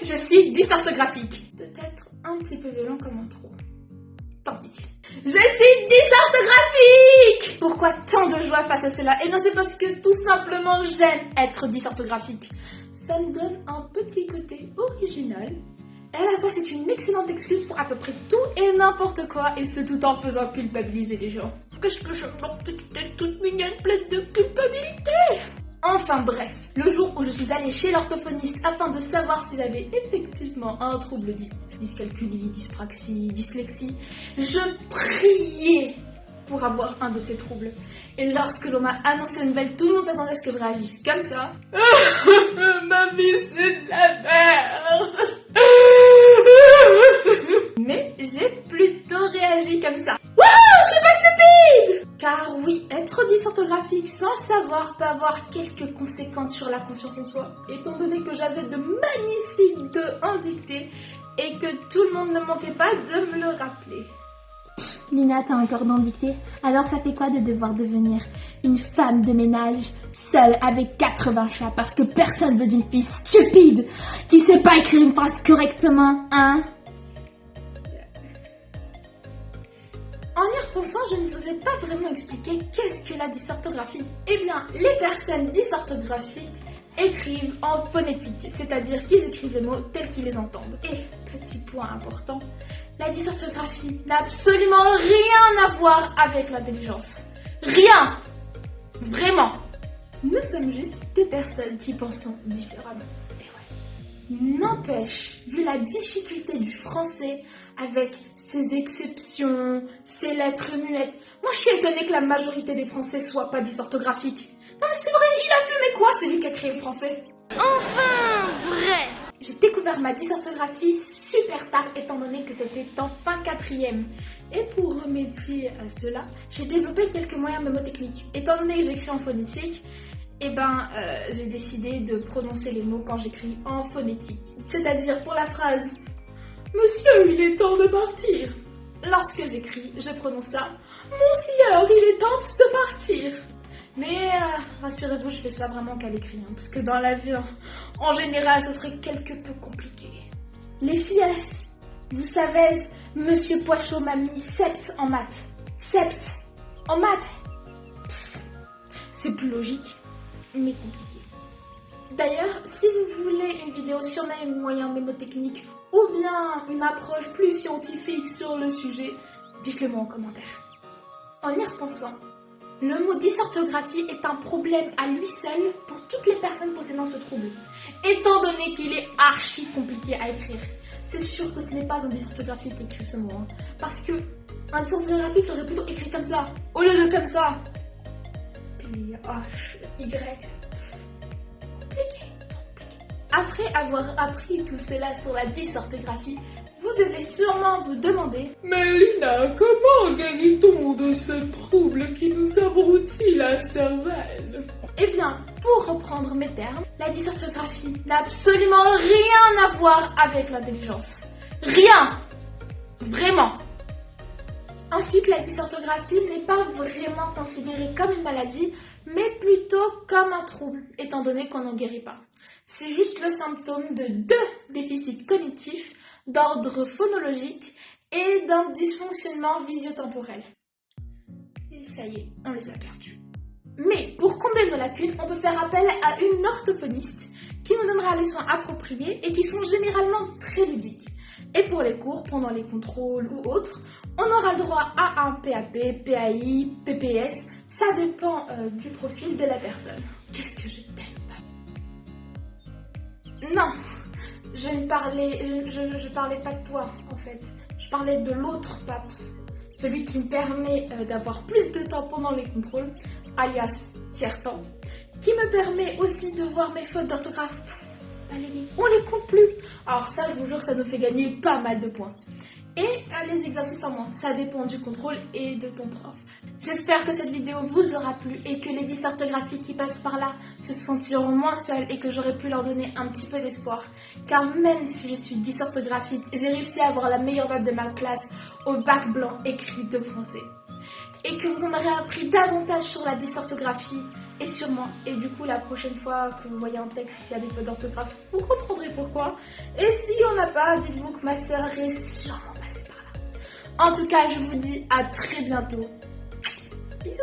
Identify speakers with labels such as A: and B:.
A: je suis dysorthographique. Peut-être un petit peu violent comme intro. Tant pis. Je suis dysorthographique! Pourquoi tant de joie face à cela? Eh bien c'est parce que tout simplement j'aime être dysorthographique. Ça me donne un petit côté original. Et à la fois c'est une excellente excuse pour à peu près tout et n'importe quoi. Et ce tout en faisant culpabiliser les gens. Qu'est-ce que je porte toute mignonne pleine de culpabilité? Enfin bref, le jour où je suis allée chez l'orthophoniste afin de savoir si j'avais effectivement un trouble dyscalculie, dyspraxie, dyslexie, je priais pour avoir un de ces troubles. Et lorsque l'on m'a annoncé la nouvelle, tout le monde s'attendait à ce que je réagisse comme ça. Ma vie c'est de la merde. Mais j'ai plutôt réagi comme ça. Wouhou, je suis pas stupide! Car oui, être dysorthographique sans le savoir peut avoir quelques conséquences sur la confiance en soi, étant donné que j'avais de magnifiques deux en dictée et que tout le monde ne manquait pas de me le rappeler.
B: Lina, t'as encore d'en dictée? Alors ça fait quoi de devoir devenir une femme de ménage seule avec 80 chats parce que personne veut d'une fille stupide qui sait pas écrire une phrase correctement, hein?
A: En y repensant, je ne vous ai pas vraiment expliqué qu'est-ce que la dysorthographie. Eh bien, les personnes dysorthographiques écrivent en phonétique, c'est-à-dire qu'ils écrivent les mots tels qu'ils les entendent. Et, petit point important, la dysorthographie n'a absolument rien à voir avec l'intelligence. Rien! Vraiment! Nous sommes juste des personnes qui pensent différemment. Et ouais. N'empêche, vu la difficulté du français, avec ses exceptions, ses lettres muettes, moi je suis étonnée que la majorité des Français soient pas dysorthographiques. Non mais c'est vrai, il a fumé quoi celui qui a créé le français?
C: Enfin, bref.
A: J'ai découvert ma dysorthographie super tard étant donné que c'était en fin 4e. Et pour remédier à cela, j'ai développé quelques moyens mnémotechniques. Étant donné que j'écris en phonétique, j'ai décidé de prononcer les mots quand j'écris en phonétique. C'est-à-dire pour la phrase « Monsieur, il est temps de partir ». Lorsque j'écris, je prononce ça « Mon sieur, il est temps de partir ». Mais rassurez-vous, je fais ça vraiment qu'à l'écrit, hein, parce que dans la vie, en général, ce serait quelque peu compliqué.
B: Les filles, vous savez, Monsieur Poichot m'a mis 7 en maths. 7 en maths.
A: C'est plus logique, mais compliqué. D'ailleurs, si vous voulez une vidéo sur mes moyens mnémotechniques ou bien une approche plus scientifique sur le sujet, dites-le moi en commentaire. En y repensant, le mot dysorthographie est un problème à lui seul pour toutes les personnes possédant ce trouble, étant donné qu'il est archi compliqué à écrire. C'est sûr que ce n'est pas un dysorthographique qui écrit ce mot, hein, parce que un dysorthographique l'aurait plutôt écrit comme ça, au lieu de comme ça. P-H-Y. Compliqué. Après avoir appris tout cela sur la dysorthographie, vous devez sûrement vous demander « Mais Lina, comment guérit-on de ce trouble qui nous abrutit la cervelle ?» Eh bien, pour reprendre mes termes, la dysorthographie n'a absolument rien à voir avec l'intelligence. Rien! Vraiment! Ensuite, la dysorthographie n'est pas vraiment considérée comme une maladie, mais plutôt comme un trouble, étant donné qu'on n'en guérit pas. C'est juste le symptôme de 2 déficits cognitifs d'ordre phonologique et d'un dysfonctionnement visio-temporel. Et ça y est, on les a perdus. Mais pour combler nos lacunes, on peut faire appel à une orthophoniste qui nous donnera les soins appropriés et qui sont généralement très ludiques. Et pour les cours, pendant les contrôles ou autres, on aura le droit à un PAP, PAI, PPS, ça dépend du profil de la personne. Qu'est-ce que je t'aime pas. Non, je parlais pas de toi en fait, je parlais de l'autre pape, celui qui me permet d'avoir plus de temps pendant les contrôles, alias tiers-temps, qui me permet aussi de voir mes fautes d'orthographe. Allez, on les compte plus. Alors ça, je vous jure que ça nous fait gagner pas mal de points. Et les exercices en moins, ça dépend du contrôle et de ton prof. J'espère que cette vidéo vous aura plu et que les dysorthographiques qui passent par là se sentiront moins seuls et que j'aurai pu leur donner un petit peu d'espoir. Car même si je suis dysorthographique, j'ai réussi à avoir la meilleure note de ma classe au bac blanc écrit de français. Et que vous en aurez appris davantage sur la dysorthographie et sur moi. Et du coup, la prochaine fois que vous voyez un texte, s'il y a des fautes d'orthographe, vous comprendrez pourquoi. Et si on n'a pas, dites-vous que ma sœur est sûrement passée par là. En tout cas, je vous dis à très bientôt. Bisous.